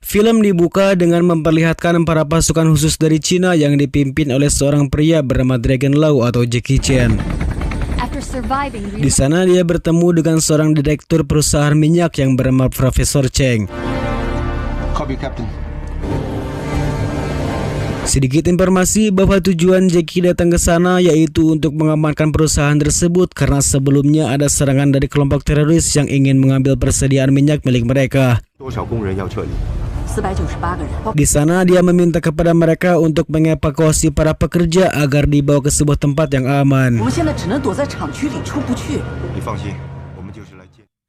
Film dibuka dengan memperlihatkan para pasukan khusus dari Cina yang dipimpin oleh seorang pria bernama Dragon Lau atau Jackie Chan. Di sana dia bertemu dengan seorang direktur perusahaan minyak yang bernama Profesor Cheng. Copy, Captain. Sedikit informasi bahwa tujuan Jackie datang ke sana yaitu untuk mengamankan perusahaan tersebut karena sebelumnya ada serangan dari kelompok teroris yang ingin mengambil persediaan minyak milik mereka. Di sana dia meminta kepada mereka untuk mengevakuasi para pekerja agar dibawa ke sebuah tempat yang aman.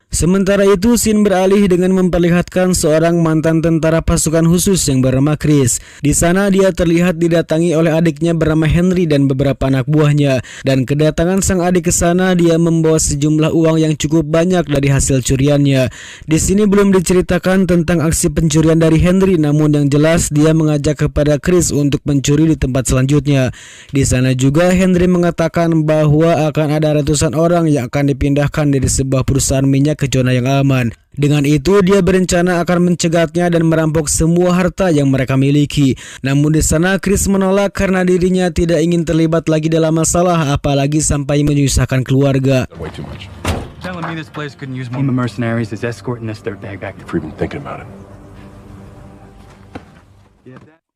Sementara itu, scene beralih dengan memperlihatkan seorang mantan tentara pasukan khusus yang bernama Chris. Di sana dia terlihat didatangi oleh adiknya bernama Henry dan beberapa anak buahnya. Dan kedatangan sang adik ke sana, dia membawa sejumlah uang yang cukup banyak dari hasil curiannya. Di sini belum diceritakan tentang aksi pencurian dari Henry, namun yang jelas dia mengajak kepada Chris untuk mencuri di tempat selanjutnya. Di sana juga Henry mengatakan bahwa akan ada ratusan orang yang akan dipindahkan dari sebuah perusahaan minyak ke zona yang aman. Dengan itu dia berencana akan mencegatnya dan merampok semua harta yang mereka miliki. Namun di sana Chris menolak karena dirinya tidak ingin terlibat lagi dalam masalah, apalagi sampai menyusahkan keluarga.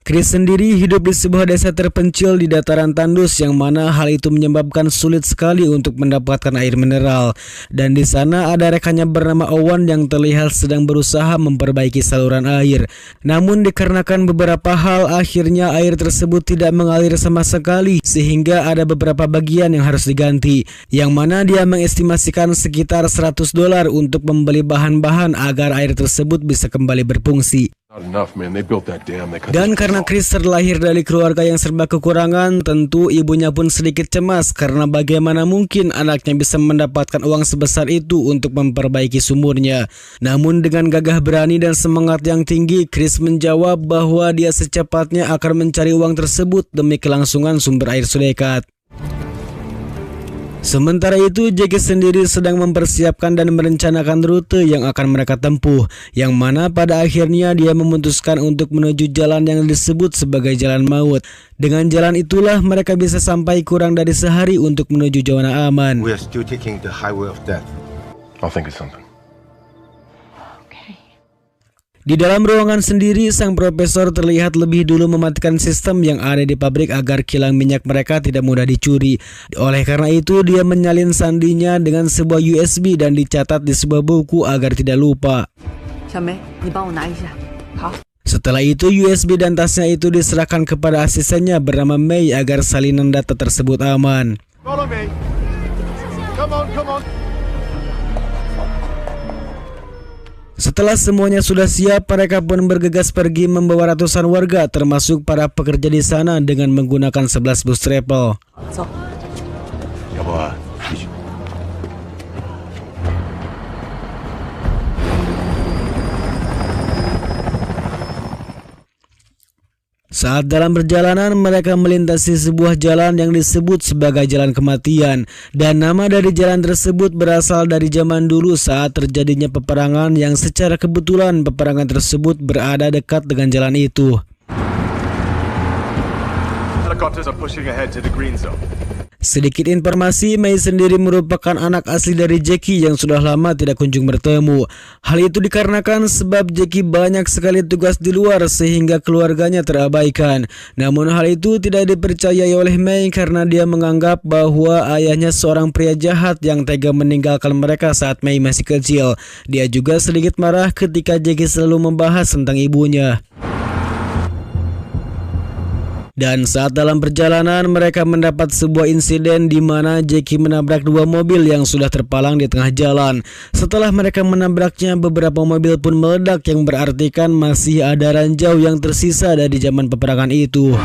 Chris sendiri hidup di sebuah desa terpencil di dataran tandus yang mana hal itu menyebabkan sulit sekali untuk mendapatkan air mineral. Dan di sana ada rekannya bernama Owen yang terlihat sedang berusaha memperbaiki saluran air. Namun dikarenakan beberapa hal akhirnya air tersebut tidak mengalir sama sekali sehingga ada beberapa bagian yang harus diganti. Yang mana dia mengestimasikan sekitar $100 untuk membeli bahan-bahan agar air tersebut bisa kembali berfungsi. Dan karena Chris terlahir dari keluarga yang serba kekurangan, tentu ibunya pun sedikit cemas karena bagaimana mungkin anaknya bisa mendapatkan uang sebesar itu untuk memperbaiki sumurnya. Namun dengan gagah berani dan semangat yang tinggi, Chris menjawab bahwa dia secepatnya akan mencari uang tersebut demi kelangsungan sumber air sedekat. Sementara itu, Jackie sendiri sedang mempersiapkan dan merencanakan rute yang akan mereka tempuh, yang mana pada akhirnya dia memutuskan untuk menuju jalan yang disebut sebagai jalan maut. Dengan jalan itulah mereka bisa sampai kurang dari sehari untuk menuju zona aman. We are still taking the highway of death. I'll think of something. Di dalam ruangan sendiri, sang profesor terlihat lebih dulu mematikan sistem yang ada di pabrik agar kilang minyak mereka tidak mudah dicuri. Oleh karena itu, dia menyalin sandinya dengan sebuah USB dan dicatat di sebuah buku agar tidak lupa. Setelah itu, USB dan tasnya itu diserahkan kepada asistennya bernama Mei agar salinan data tersebut aman. Follow me. Come on. Setelah semuanya sudah siap, mereka pun bergegas pergi membawa ratusan warga termasuk para pekerja di sana dengan menggunakan 11 bus travel. Saat dalam perjalanan, mereka melintasi sebuah jalan yang disebut sebagai jalan kematian. Dan nama dari jalan tersebut berasal dari zaman dulu saat terjadinya peperangan yang secara kebetulan peperangan tersebut berada dekat dengan jalan itu. Helicopters are pushing ahead to the green zone. Sedikit informasi, Mei sendiri merupakan anak asli dari Jackie yang sudah lama tidak kunjung bertemu. Hal itu dikarenakan sebab Jackie banyak sekali tugas di luar sehingga keluarganya terabaikan. Namun hal itu tidak dipercayai oleh Mei karena dia menganggap bahwa ayahnya seorang pria jahat yang tega meninggalkan mereka saat Mei masih kecil. Dia juga sedikit marah ketika Jackie selalu membahas tentang ibunya. Dan saat dalam perjalanan mereka mendapat sebuah insiden di mana Jackie menabrak dua mobil yang sudah terpalang di tengah jalan. Setelah mereka menabraknya, beberapa mobil pun meledak yang berartikan masih ada ranjau yang tersisa dari zaman peperangan itu.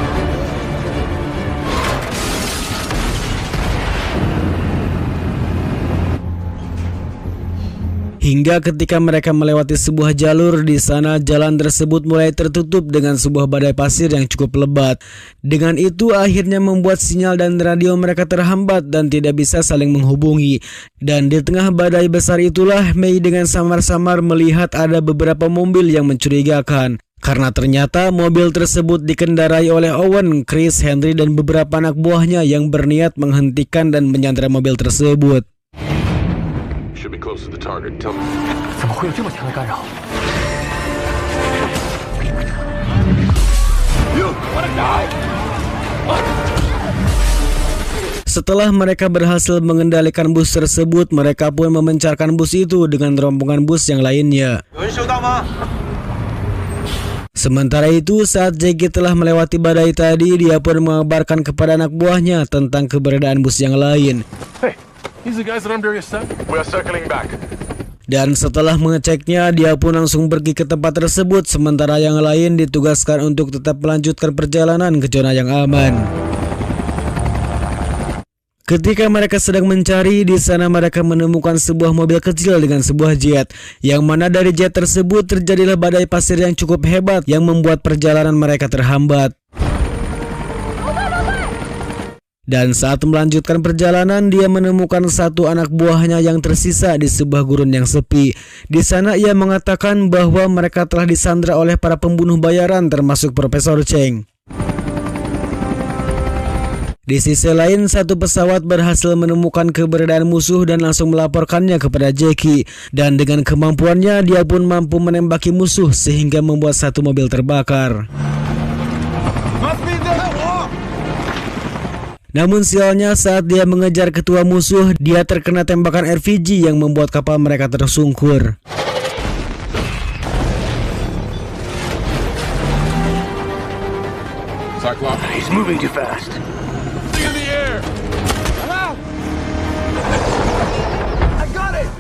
Hingga ketika mereka melewati sebuah jalur, di sana jalan tersebut mulai tertutup dengan sebuah badai pasir yang cukup lebat. Dengan itu akhirnya membuat sinyal dan radio mereka terhambat dan tidak bisa saling menghubungi. Dan di tengah badai besar itulah Mei dengan samar-samar melihat ada beberapa mobil yang mencurigakan. karena ternyata mobil tersebut dikendarai oleh Owen, Chris, Henry, dan beberapa anak buahnya yang berniat menghentikan dan menyandera mobil tersebut. Setelah mereka berhasil mengendalikan bus tersebut, mereka pun memencarkan bus itu dengan rombongan bus yang lainnya. Sementara itu, saat Jackie telah melewati badai tadi, dia pun mengabarkan kepada anak buahnya tentang keberadaan bus yang lain. Dan setelah mengeceknya, dia pun langsung pergi ke tempat tersebut, sementara yang lain ditugaskan untuk tetap melanjutkan perjalanan ke zona yang aman. Ketika mereka sedang mencari, di sana mereka menemukan sebuah mobil kecil dengan sebuah jet, yang mana dari jet tersebut terjadilah badai pasir yang cukup hebat yang membuat perjalanan mereka terhambat. Dan saat melanjutkan perjalanan, dia menemukan satu anak buahnya yang tersisa di sebuah gurun yang sepi. Di sana ia mengatakan bahwa mereka telah disandra oleh para pembunuh bayaran termasuk Profesor Cheng. Di sisi lain, satu pesawat berhasil menemukan keberadaan musuh dan langsung melaporkannya kepada Jackie. Dan dengan kemampuannya, dia pun mampu menembaki musuh sehingga membuat satu mobil terbakar. Namun sialnya, saat dia mengejar ketua musuh, dia terkena tembakan RPG yang membuat kapal mereka tersungkur. Cyclops, he's moving too fast. In the air. I got it.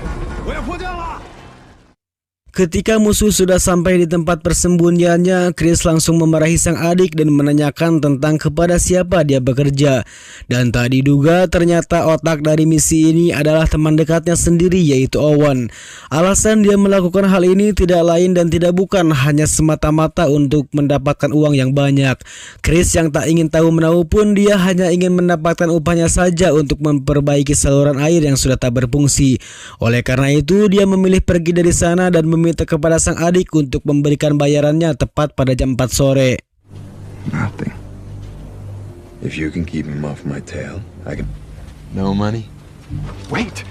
Ketika musuh sudah sampai di tempat persembunyiannya, Chris langsung memarahi sang adik dan menanyakan tentang kepada siapa dia bekerja. Dan tak diduga ternyata otak dari misi ini adalah teman dekatnya sendiri, yaitu Owen. Alasan dia melakukan hal ini tidak lain dan tidak bukan hanya semata-mata untuk mendapatkan uang yang banyak. Chris yang tak ingin tahu menahu pun, dia hanya ingin mendapatkan upahnya saja untuk memperbaiki saluran air yang sudah tak berfungsi. Oleh karena itu, dia memilih pergi dari sana dan meminta kepada sang adik untuk memberikan bayarannya tepat pada jam 4 sore. Nothing. If you can keep him off my tail, I can. No money. Wait.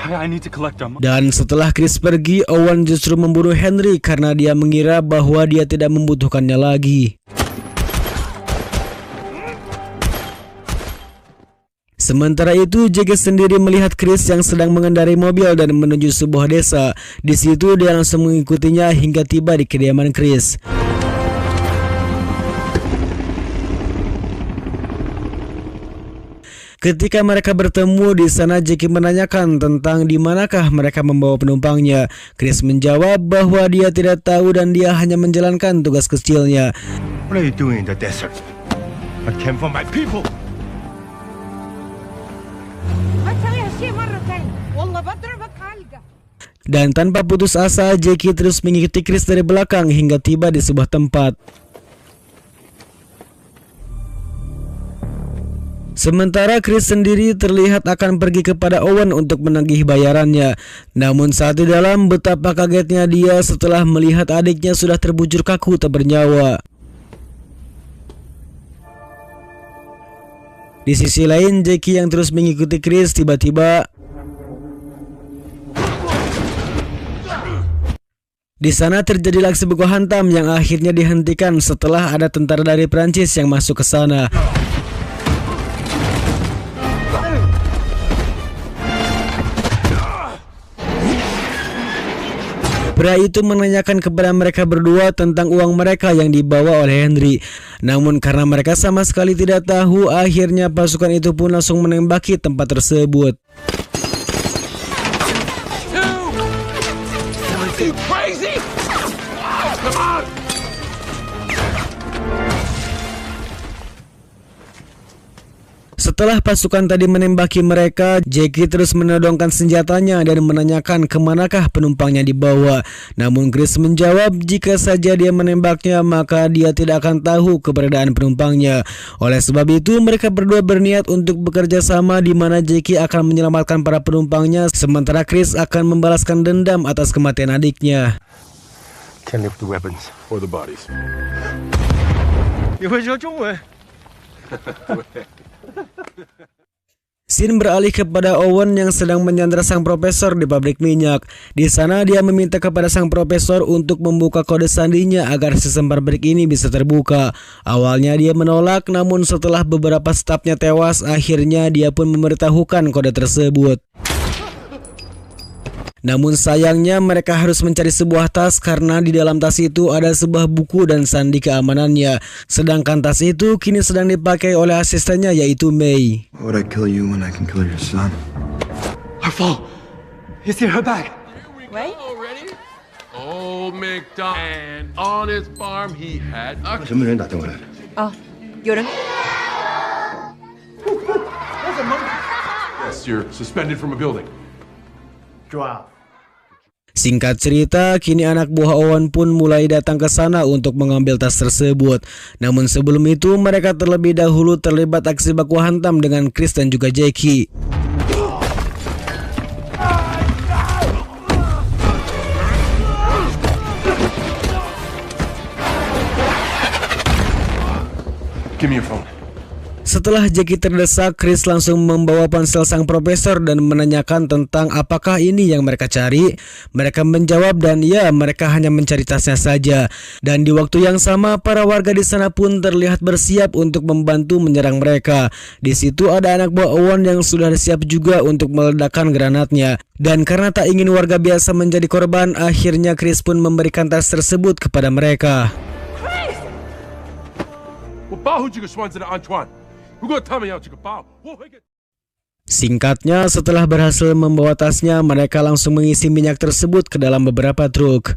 I need to collect them. Dan setelah Chris pergi, Owen justru membunuh Henry karena dia mengira bahwa dia tidak membutuhkannya lagi. Sementara itu, Jackie sendiri melihat Chris yang sedang mengendarai mobil dan menuju sebuah desa. Di situ dia langsung mengikutinya hingga tiba di kediaman Chris. Ketika mereka bertemu di sana, Jackie menanyakan tentang di manakah mereka membawa penumpangnya. Chris menjawab bahwa dia tidak tahu dan dia hanya menjalankan tugas kecilnya. What are you doing in the desert? I came for my people. Dan tanpa putus asa, Jackie terus mengikuti Chris dari belakang hingga tiba di sebuah tempat. Sementara Chris sendiri terlihat akan pergi kepada Owen untuk menagih bayarannya. Namun saat di dalam, betapa kagetnya dia setelah melihat adiknya sudah terbujur kaku tak bernyawa. Di sisi lain, Jackie yang terus mengikuti Chris tiba-tiba di sana terjadi aksi baku hantam yang akhirnya dihentikan setelah ada tentara dari Prancis yang masuk ke sana. Pria itu menanyakan kepada mereka berdua tentang uang mereka yang dibawa oleh Henry. Namun karena mereka sama sekali tidak tahu, akhirnya pasukan itu pun langsung menembaki tempat tersebut. Setelah pasukan tadi menembaki mereka, Jackie terus menodongkan senjatanya dan menanyakan kemanakah penumpangnya dibawa. Namun Chris menjawab jika saja dia menembaknya maka dia tidak akan tahu keberadaan penumpangnya. Oleh sebab itu mereka berdua berniat untuk bekerja sama, di mana Jackie akan menyelamatkan para penumpangnya sementara Chris akan membalaskan dendam atas kematian adiknya. Can't lift the weapons or the bodies. 你会说中文？ Scene beralih kepada Owen yang sedang menyandra sang profesor di pabrik minyak. Di sana dia meminta kepada sang profesor untuk membuka kode sandinya agar sistem pabrik ini bisa terbuka. Awalnya dia menolak, namun setelah beberapa stafnya tewas, akhirnya dia pun memberitahukan kode tersebut. Namun sayangnya mereka harus mencari sebuah tas karena di dalam tas itu ada sebuah buku dan sandi keamanannya. Sedangkan tas itu kini sedang dipakai oleh asistennya yaitu May. Why would I kill you when I can kill your son? Our fault. It's in her bag. Right? Old MacDonald, and on his farm he had a 什么人打电话来的？哦，有人。 yes, you're suspended from a building. Singkat cerita, kini anak buah Owen pun mulai datang ke sana untuk mengambil tas tersebut. Namun sebelum itu mereka terlebih dahulu terlibat aksi baku hantam dengan Chris dan juga Jackie. Give me your phone. Setelah Jackie terdesak, Chris langsung membawa ponsel sang profesor dan menanyakan tentang apakah ini yang mereka cari. Mereka menjawab dan ya, mereka hanya mencari tasnya saja. Dan di waktu yang sama, para warga di sana pun terlihat bersiap untuk membantu menyerang mereka. Di situ ada anak buah Owen yang sudah siap juga untuk meledakkan granatnya. Dan karena tak ingin warga biasa menjadi korban, akhirnya Chris pun memberikan tas tersebut kepada mereka. Singkatnya, setelah berhasil membawa tasnya, mereka langsung mengisi minyak tersebut ke dalam beberapa truk.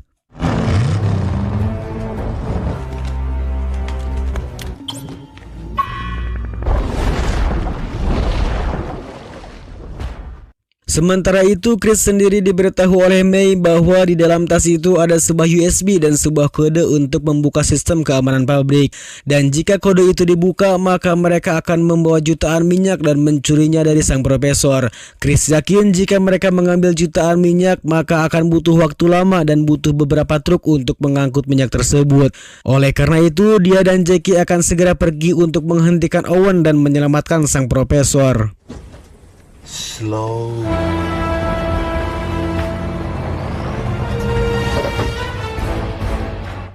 Sementara itu, Chris sendiri diberitahu oleh May bahwa di dalam tas itu ada sebuah USB dan sebuah kode untuk membuka sistem keamanan pabrik. Dan jika kode itu dibuka, maka mereka akan membawa jutaan minyak dan mencurinya dari sang profesor. Chris yakin jika mereka mengambil jutaan minyak, maka akan butuh waktu lama dan butuh beberapa truk untuk mengangkut minyak tersebut. Oleh karena itu, dia dan Jackie akan segera pergi untuk menghentikan Owen dan menyelamatkan sang profesor. Slow.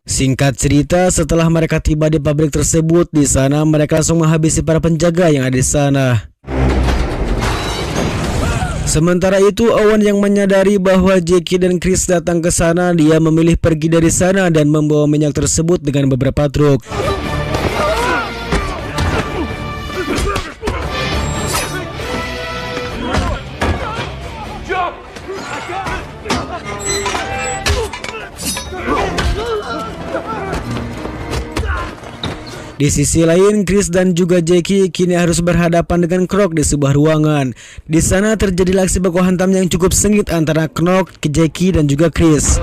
Singkat cerita, setelah mereka tiba di pabrik tersebut, di sana mereka langsung menghabisi para penjaga yang ada di sana. Sementara itu, Owen yang menyadari bahwa Jackie dan Chris datang ke sana, dia memilih pergi dari sana dan membawa minyak tersebut dengan beberapa truk. Di sisi lain, Chris dan juga Jackie kini harus berhadapan dengan Knock di sebuah ruangan. Di sana terjadi aksi baku hantam yang cukup sengit antara Knock, Jackie dan juga Chris.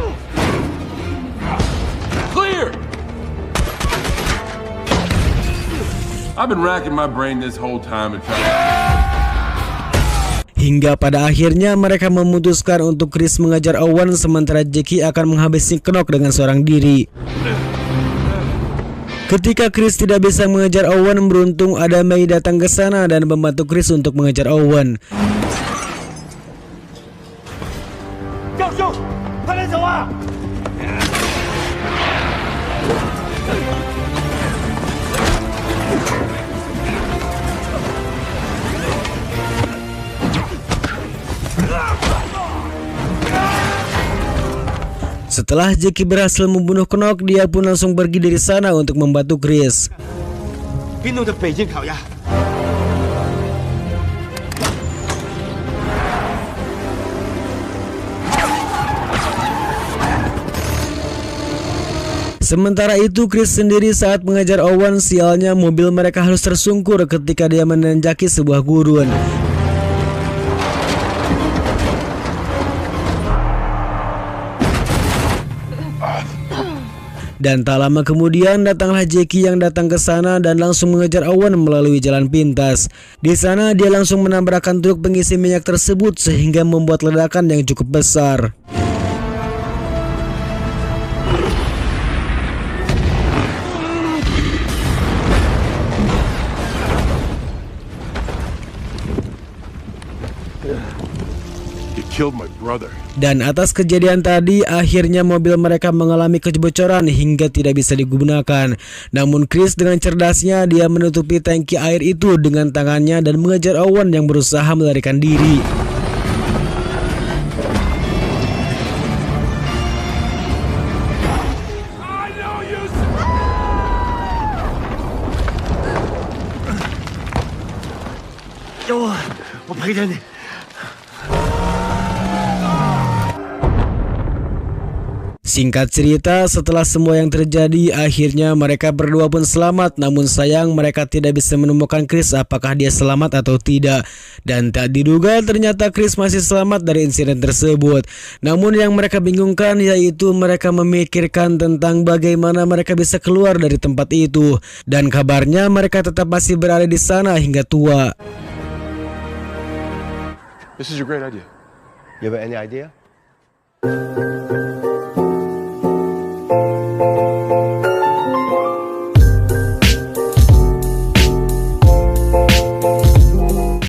Clear. I've been racking my brain this whole time and Hingga pada akhirnya mereka memutuskan untuk Chris mengajar Owen sementara Jackie akan menghabisi Knock dengan seorang diri. Ketika Chris tidak bisa mengejar Owen, beruntung ada May datang ke sana dan membantu Chris untuk mengejar Owen. Setelah Jackie berhasil membunuh Knock, dia pun langsung pergi dari sana untuk membantu Chris. Sementara itu, Chris sendiri saat mengejar Owen, sialnya mobil mereka harus tersungkur ketika dia menanjaki sebuah gurun. Dan tak lama kemudian datanglah Jackie yang datang ke sana dan langsung mengejar Owen melalui jalan pintas. Di sana dia langsung menabrakkan truk pengisi minyak tersebut sehingga membuat ledakan yang cukup besar. killed my brother. Dan atas kejadian tadi, akhirnya mobil mereka mengalami kebocoran hingga tidak bisa digunakan. Namun Chris dengan cerdasnya, dia menutupi tangki air itu dengan tangannya dan mengejar Owen yang berusaha melarikan diri. Singkat cerita, setelah semua yang terjadi, akhirnya mereka berdua pun selamat. Namun sayang, mereka tidak bisa menemukan Chris apakah dia selamat atau tidak. Dan tak diduga ternyata Chris masih selamat dari insiden tersebut. Namun yang mereka bingungkan yaitu mereka memikirkan tentang bagaimana mereka bisa keluar dari tempat itu. Dan kabarnya mereka tetap masih berada di sana hingga tua. This is a great idea. You have any idea?